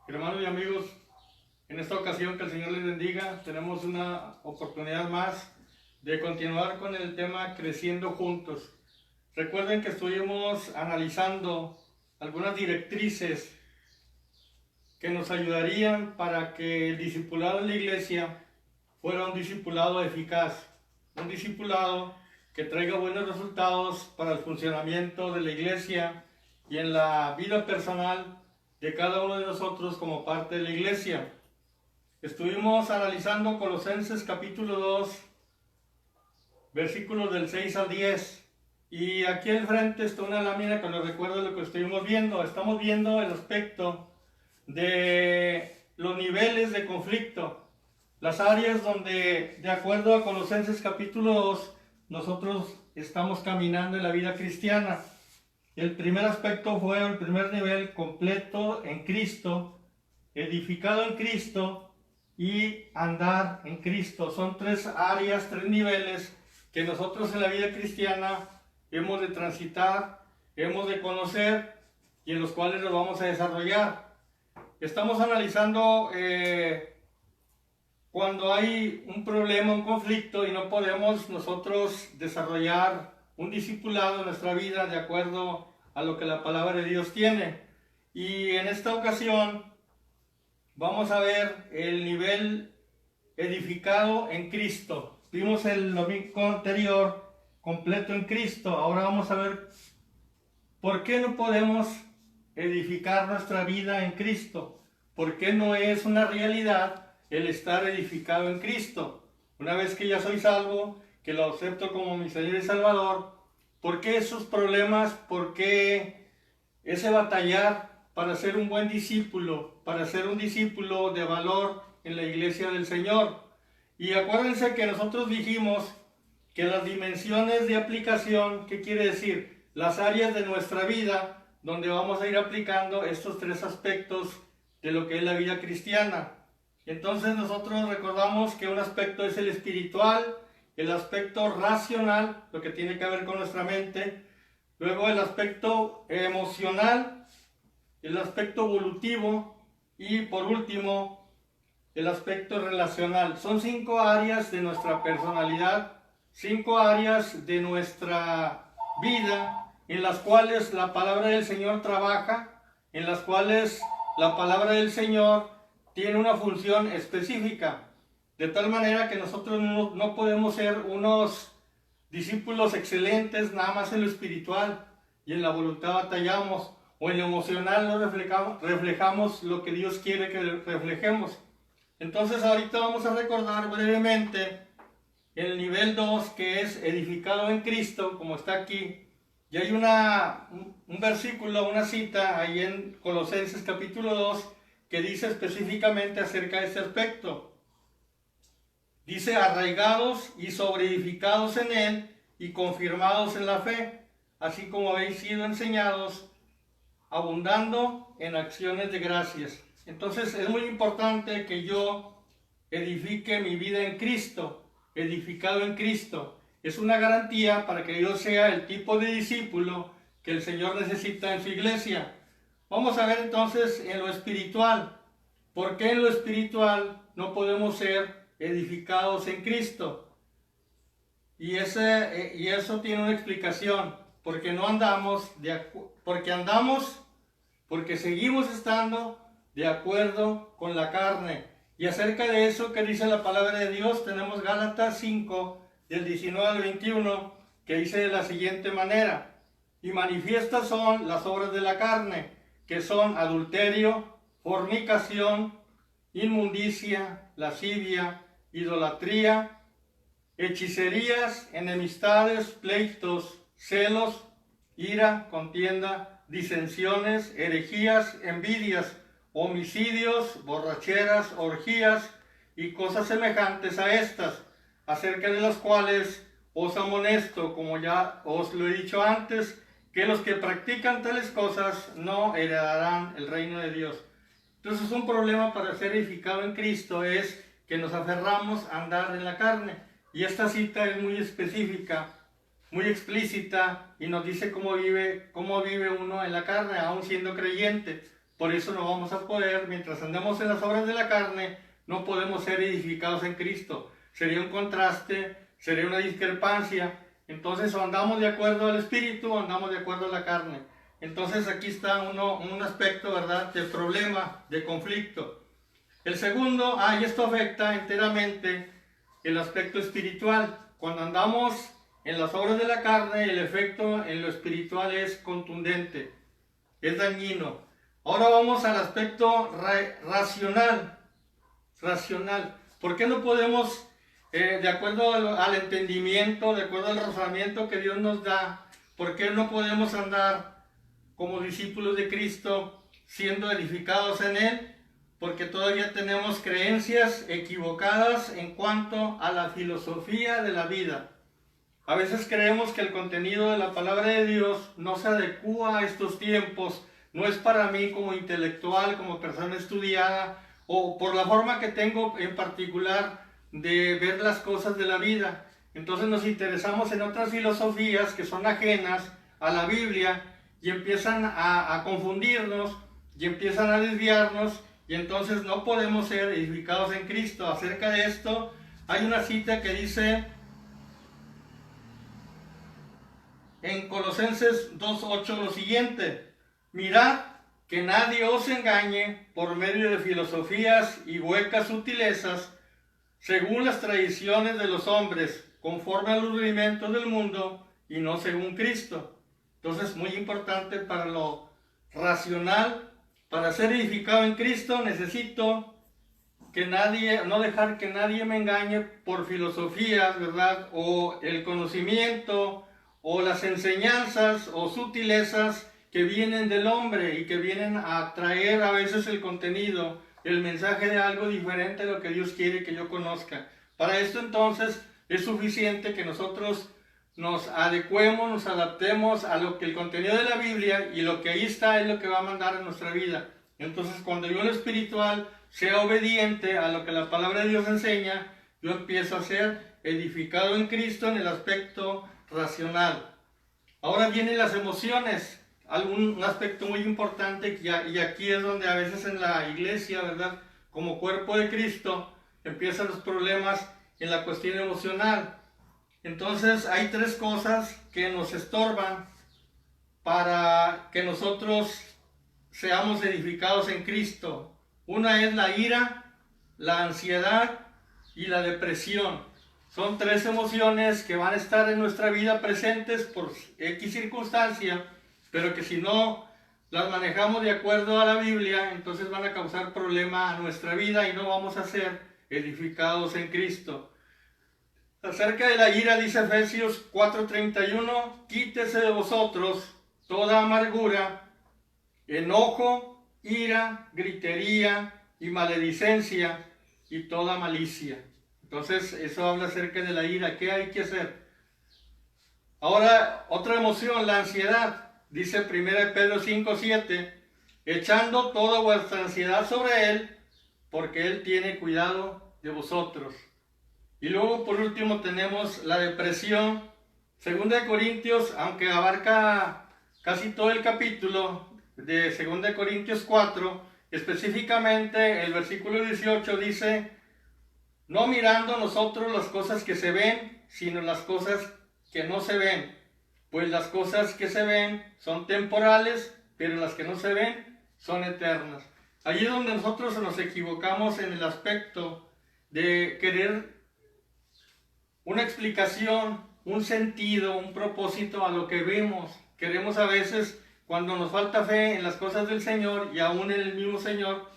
Hermanos y amigos, en esta ocasión que el Señor les bendiga, tenemos una oportunidad más de continuar con el tema Creciendo Juntos. Recuerden que estuvimos analizando algunas directrices que nos ayudarían para que el discipulado en la iglesia fuera un discipulado eficaz, un discipulado que traiga buenos resultados para el funcionamiento de la iglesia y en la vida personal de cada uno de nosotros como parte de la iglesia. Estuvimos analizando Colosenses capítulo 2, versículos del 6 al 10. Y aquí al frente está una lámina que nos recuerda lo que estuvimos viendo. Estamos viendo el aspecto de los niveles de conflicto, las áreas donde, de acuerdo a Colosenses capítulo 2, nosotros estamos caminando en la vida cristiana. El primer aspecto fue el primer nivel, completo en Cristo, edificado en Cristo y andar en Cristo. Son tres áreas, tres niveles que nosotros en la vida cristiana hemos de transitar, hemos de conocer y en los cuales nos vamos a desarrollar. Estamos analizando cuando hay un problema, un conflicto y no podemos nosotros desarrollar un discipulado en nuestra vida de acuerdo a lo que la palabra de Dios tiene. Y en esta ocasión vamos a ver el nivel edificado en Cristo. Vimos el domingo anterior completo en Cristo. Ahora vamos a ver por qué no podemos edificar nuestra vida en Cristo. ¿Por qué no es una realidad el estar edificado en Cristo? Una vez que ya soy salvo, que lo acepto como mi Señor y Salvador, ¿por qué esos problemas? ¿Por qué ese batallar para ser un buen discípulo, para ser un discípulo de valor en la iglesia del Señor? Y acuérdense que nosotros dijimos que las dimensiones de aplicación, ¿qué quiere decir? Las áreas de nuestra vida donde vamos a ir aplicando estos tres aspectos de lo que es la vida cristiana. Entonces nosotros recordamos que un aspecto es el espiritual, el aspecto racional, lo que tiene que ver con nuestra mente, luego el aspecto emocional, el aspecto volutivo y por último el aspecto relacional. Son 5 áreas de nuestra personalidad, 5 áreas de nuestra vida en las cuales la palabra del Señor trabaja, en las cuales la palabra del Señor tiene una función específica, de tal manera que nosotros no podemos ser unos discípulos excelentes nada más en lo espiritual y en la voluntad batallamos, o en lo emocional no reflejamos lo que Dios quiere que reflejemos. Entonces ahorita vamos a recordar brevemente el nivel 2, que es edificado en Cristo, como está aquí. Y hay un versículo, una cita ahí en Colosenses capítulo 2 que dice específicamente acerca de este aspecto. Dice: arraigados y sobreedificados en él y confirmados en la fe, así como habéis sido enseñados, abundando en acciones de gracias. Entonces es muy importante que yo edifique mi vida en Cristo, edificado en Cristo. Es una garantía para que yo sea el tipo de discípulo que el Señor necesita en su iglesia. Vamos a ver entonces en lo espiritual. ¿Por qué en lo espiritual no podemos ser edificados en Cristo? Y eso tiene una explicación. Porque no andamos, porque seguimos estando de acuerdo con la carne. Y acerca de eso que dice la palabra de Dios, tenemos Gálatas 5, del 19 al 21, que dice de la siguiente manera: y manifiestas son las obras de la carne, que son adulterio, fornicación, inmundicia, lascivia, idolatría, hechicerías, enemistades, pleitos, celos, ira, contienda, disensiones, herejías, envidias, homicidios, borracheras, orgías y cosas semejantes a estas, acerca de las cuales os amonesto, como ya os lo he dicho antes, que los que practican tales cosas no heredarán el reino de Dios. Entonces un problema para ser edificado en Cristo es que nos aferramos a andar en la carne. Y esta cita es muy específica, muy explícita, y nos dice cómo vive uno en la carne, aún siendo creyente. Por eso no vamos a poder, mientras andemos en las obras de la carne, no podemos ser edificados en Cristo. Sería un contraste, sería una discrepancia. Entonces, o andamos de acuerdo al Espíritu o andamos de acuerdo a la carne. Entonces, aquí está un aspecto, ¿verdad?, de problema, de conflicto. El segundo, y esto afecta enteramente el aspecto espiritual. Cuando andamos en las obras de la carne, el efecto en lo espiritual es contundente, es dañino. Ahora vamos al aspecto racional. ¿Por qué no podemos, de acuerdo al entendimiento, de acuerdo al razonamiento que Dios nos da, por qué no podemos andar como discípulos de Cristo siendo edificados en Él? Porque todavía tenemos creencias equivocadas en cuanto a la filosofía de la vida. A veces creemos que el contenido de la palabra de Dios no se adecúa a estos tiempos, no es para mí como intelectual, como persona estudiada, o por la forma que tengo en particular de ver las cosas de la vida. Entonces nos interesamos en otras filosofías que son ajenas a la Biblia y empiezan a confundirnos y empiezan a desviarnos, y entonces no podemos ser edificados en Cristo. Acerca de esto hay una cita que dice en Colosenses 2:8 lo siguiente: mirad que nadie os engañe por medio de filosofías y huecas sutilezas, según las tradiciones de los hombres, conforme a los rudimentos del mundo y no según Cristo. Entonces, muy importante para lo racional. Para ser edificado en Cristo necesito no dejar que nadie me engañe por filosofías, ¿verdad? O el conocimiento, o las enseñanzas, o sutilezas que vienen del hombre y que vienen a traer a veces el contenido, el mensaje de algo diferente a lo que Dios quiere que yo conozca. Para esto entonces es suficiente que nosotros nos adecuemos, nos adaptemos a lo que el contenido de la Biblia, y lo que ahí está es lo que va a mandar en nuestra vida. Entonces, cuando yo en lo espiritual sea obediente a lo que la palabra de Dios enseña, yo empiezo a ser edificado en Cristo en el aspecto racional. Ahora vienen las emociones, un aspecto muy importante, y aquí es donde a veces en la iglesia, ¿verdad?, como cuerpo de Cristo, empiezan los problemas en la cuestión emocional. Entonces hay tres cosas que nos estorban para que nosotros seamos edificados en Cristo. Una es la ira, la ansiedad y la depresión. Son tres emociones que van a estar en nuestra vida presentes por X circunstancia, pero que si no las manejamos de acuerdo a la Biblia, entonces van a causar problema a nuestra vida y no vamos a ser edificados en Cristo. Acerca de la ira dice Efesios 4:31, quítese de vosotros toda amargura, enojo, ira, gritería y maledicencia y toda malicia. Entonces eso habla acerca de la ira. ¿Qué hay que hacer? Ahora, otra emoción, la ansiedad. Dice 1 Pedro 5:7, echando toda vuestra ansiedad sobre Él, porque Él tiene cuidado de vosotros. Y luego por último tenemos la depresión. 2 Corintios, aunque abarca casi todo el capítulo de 2 Corintios 4, específicamente el versículo 18 dice, no mirando nosotros las cosas que se ven, sino las cosas que no se ven. Pues las cosas que se ven son temporales, pero las que no se ven son eternas. Allí es donde nosotros nos equivocamos en el aspecto de querer una explicación, un sentido, un propósito a lo que vemos. Queremos a veces, cuando nos falta fe en las cosas del Señor y aún en el mismo Señor,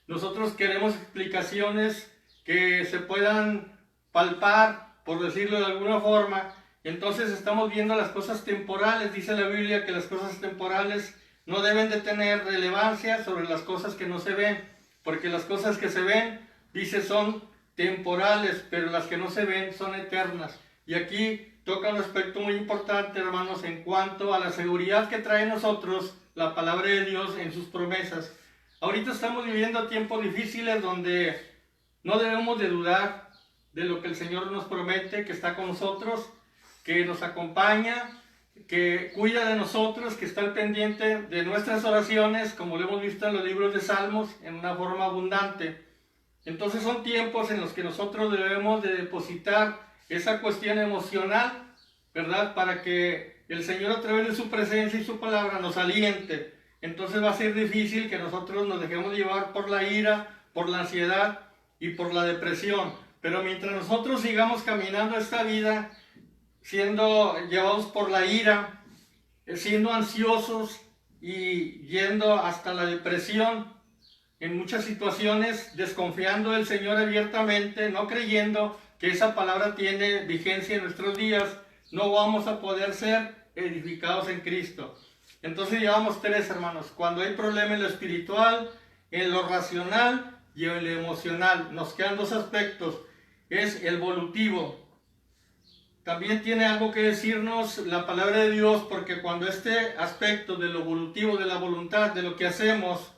nosotros queremos explicaciones que se puedan palpar, por decirlo de alguna forma. Entonces estamos viendo las cosas temporales. Dice la Biblia que las cosas temporales no deben de tener relevancia sobre las cosas que no se ven, porque las cosas que se ven, dice, son temporales, pero las que no se ven son eternas. Y aquí toca un aspecto muy importante, hermanos, en cuanto a la seguridad que trae nosotros la palabra de Dios en sus promesas. Ahorita estamos viviendo tiempos difíciles donde no debemos de dudar de lo que el Señor nos promete, que está con nosotros, que nos acompaña, que cuida de nosotros, que está al pendiente de nuestras oraciones, como lo hemos visto en los libros de Salmos, en una forma abundante. Entonces son tiempos en los que nosotros debemos de depositar esa cuestión emocional, ¿verdad? Para que el Señor, a través de su presencia y su palabra, nos aliente. Entonces va a ser difícil que nosotros nos dejemos llevar por la ira, por la ansiedad y por la depresión. Pero mientras nosotros sigamos caminando esta vida, siendo llevados por la ira, siendo ansiosos y yendo hasta la depresión, en muchas situaciones desconfiando del Señor abiertamente, no creyendo que esa palabra tiene vigencia en nuestros días, no vamos a poder ser edificados en Cristo. Entonces llevamos tres, hermanos: cuando hay problema en lo espiritual, en lo racional y en lo emocional. Nos quedan dos aspectos: es el volutivo. También tiene algo que decirnos la palabra de Dios, porque cuando este aspecto de lo volutivo, de la voluntad, de lo que hacemos,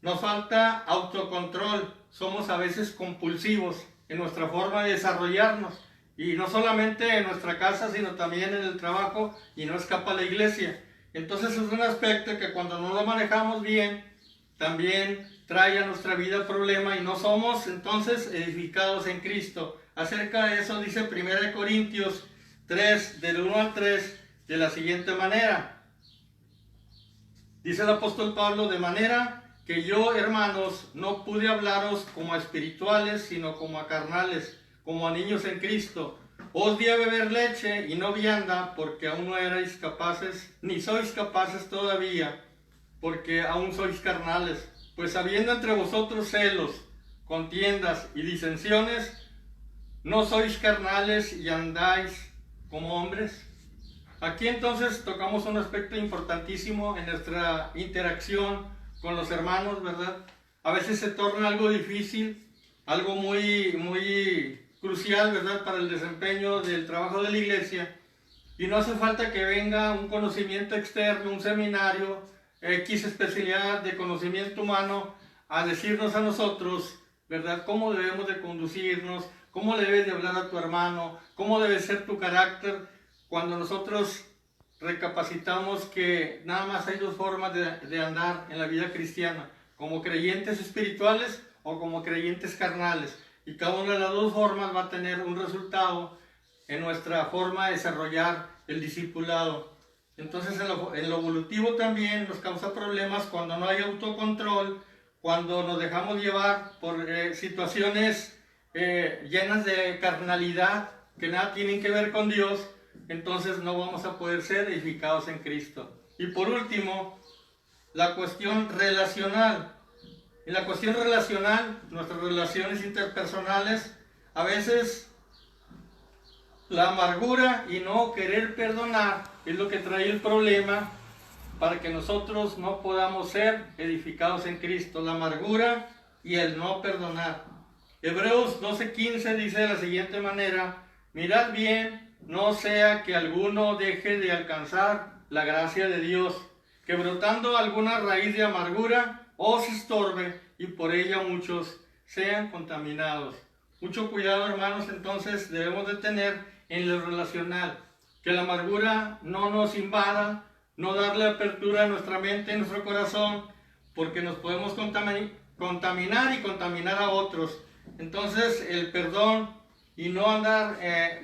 nos falta autocontrol, somos a veces compulsivos en nuestra forma de desarrollarnos, y no solamente en nuestra casa, sino también en el trabajo, y no escapa a la iglesia. Entonces es un aspecto que cuando no lo manejamos bien, también trae a nuestra vida problema, y no somos entonces edificados en Cristo. Acerca de eso dice 1 Corintios 3, del 1 al 3, de la siguiente manera. Dice el apóstol Pablo: de manera que yo, hermanos, no pude hablaros como a espirituales, sino como a carnales, como a niños en Cristo. Os di a beber leche y no vianda, porque aún no erais capaces, ni sois capaces todavía, porque aún sois carnales. Pues habiendo entre vosotros celos, contiendas y disensiones, ¿no sois carnales y andáis como hombres? Aquí entonces tocamos un aspecto importantísimo en nuestra interacción con los hermanos, ¿verdad? A veces se torna algo difícil, algo muy crucial, ¿verdad?, para el desempeño del trabajo de la iglesia, y no hace falta que venga un conocimiento externo, un seminario, X especialidad de conocimiento humano, a decirnos a nosotros, ¿verdad?, cómo debemos de conducirnos, cómo le debes de hablar a tu hermano, cómo debe ser tu carácter. Cuando nosotros recapacitamos que nada más hay dos formas de andar en la vida cristiana: como creyentes espirituales o como creyentes carnales, y cada una de las dos formas va a tener un resultado en nuestra forma de desarrollar el discipulado. Entonces en lo evolutivo también nos causa problemas cuando no hay autocontrol, cuando nos dejamos llevar por situaciones llenas de carnalidad que nada tienen que ver con Dios. Entonces no vamos a poder ser edificados en Cristo. Y por último, la cuestión relacional. En la cuestión relacional, nuestras relaciones interpersonales, a veces la amargura y no querer perdonar es lo que trae el problema para que nosotros no podamos ser edificados en Cristo. La amargura y el no perdonar. Hebreos 12:15 dice de la siguiente manera: mirad bien, no sea que alguno deje de alcanzar la gracia de Dios, que brotando alguna raíz de amargura os estorbe y por ella muchos sean contaminados. Mucho cuidado, hermanos, entonces debemos de tener en lo relacional, que la amargura no nos invada, no darle apertura a nuestra mente, a nuestro corazón, porque nos podemos contaminar y contaminar a otros. Entonces el perdón y no andar,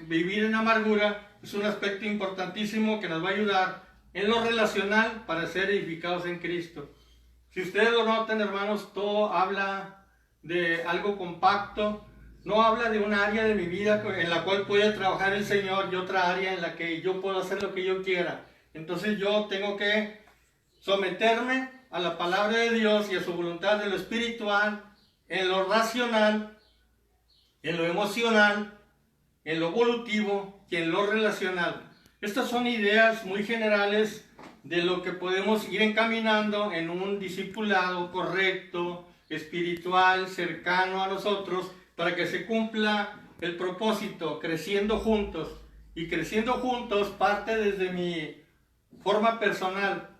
vivir en amargura, es un aspecto importantísimo que nos va a ayudar en lo relacional para ser edificados en Cristo. Si ustedes lo notan, hermanos, todo habla de algo compacto, no habla de un área de mi vida en la cual puede trabajar el Señor y otra área en la que yo puedo hacer lo que yo quiera. Entonces yo tengo que someterme a la palabra de Dios y a su voluntad en lo espiritual, en lo racional, en lo emocional, en lo volutivo y en lo relacional. Estas son ideas muy generales de lo que podemos ir encaminando en un discipulado correcto, espiritual, cercano a nosotros, para que se cumpla el propósito, creciendo juntos. Y creciendo juntos parte desde mi forma personal.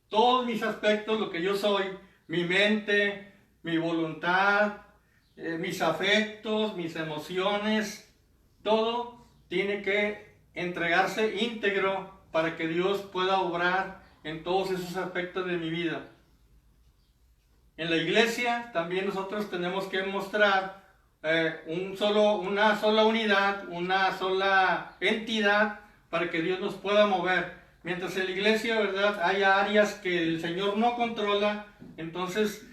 Todos mis aspectos, lo que yo soy, mi mente, mi voluntad, mis afectos, mis emociones, todo tiene que entregarse íntegro para que Dios pueda obrar en todos esos aspectos de mi vida. En la iglesia también nosotros tenemos que mostrar una sola unidad, una sola entidad para que Dios nos pueda mover. Mientras en la iglesia, ¿verdad?, haya áreas que el Señor no controla, entonces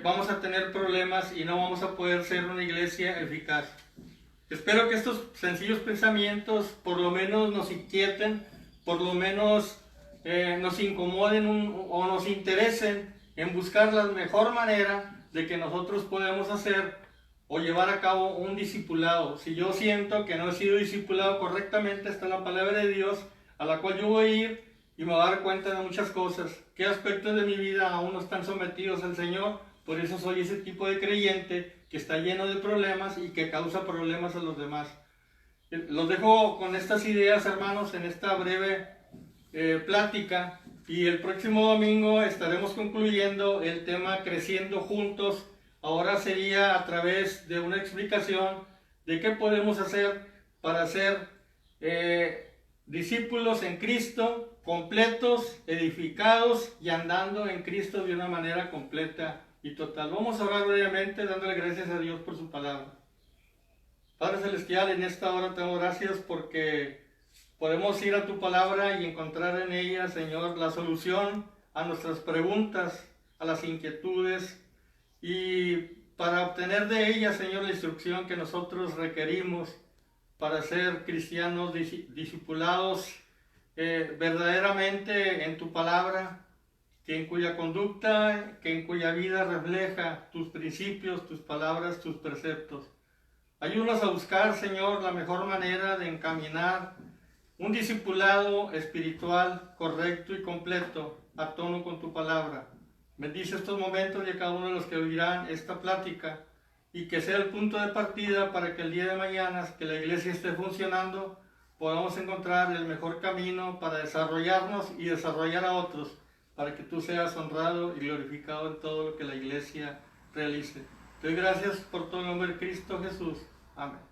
vamos a tener problemas y no vamos a poder ser una iglesia eficaz. Espero que estos sencillos pensamientos por lo menos nos inquieten, por lo menos nos incomoden o nos interesen en buscar la mejor manera de que nosotros podemos hacer o llevar a cabo un discipulado. Si yo siento que no he sido discipulado correctamente, está la palabra de Dios a la cual yo voy a ir y me voy a dar cuenta de muchas cosas. ¿Qué aspectos de mi vida aún no están sometidos al Señor? Por eso soy ese tipo de creyente que está lleno de problemas y que causa problemas a los demás. Los dejo con estas ideas, hermanos, en esta breve plática, y el próximo domingo estaremos concluyendo el tema Creciendo Juntos. Ahora sería a través de una explicación de qué podemos hacer para ser discípulos en Cristo, completos, edificados y andando en Cristo de una manera completa y total. Vamos a orar brevemente dándole gracias a Dios por su palabra. Padre Celestial, en esta hora te doy gracias porque podemos ir a tu palabra y encontrar en ella, Señor, la solución a nuestras preguntas, a las inquietudes, y para obtener de ella, Señor, la instrucción que nosotros requerimos para ser cristianos discipulados verdaderamente en tu palabra, que en cuya conducta, que en cuya vida refleja tus principios, tus palabras, tus preceptos. Ayúdanos a buscar, Señor, la mejor manera de encaminar un discipulado espiritual correcto y completo a tono con tu palabra. Bendice estos momentos y a cada uno de los que oirán esta plática, y que sea el punto de partida para que el día de mañana, que la iglesia esté funcionando, podamos encontrar el mejor camino para desarrollarnos y desarrollar a otros, para que tú seas honrado y glorificado en todo lo que la iglesia realice. Te doy gracias por tu nombre, Cristo Jesús. Amén.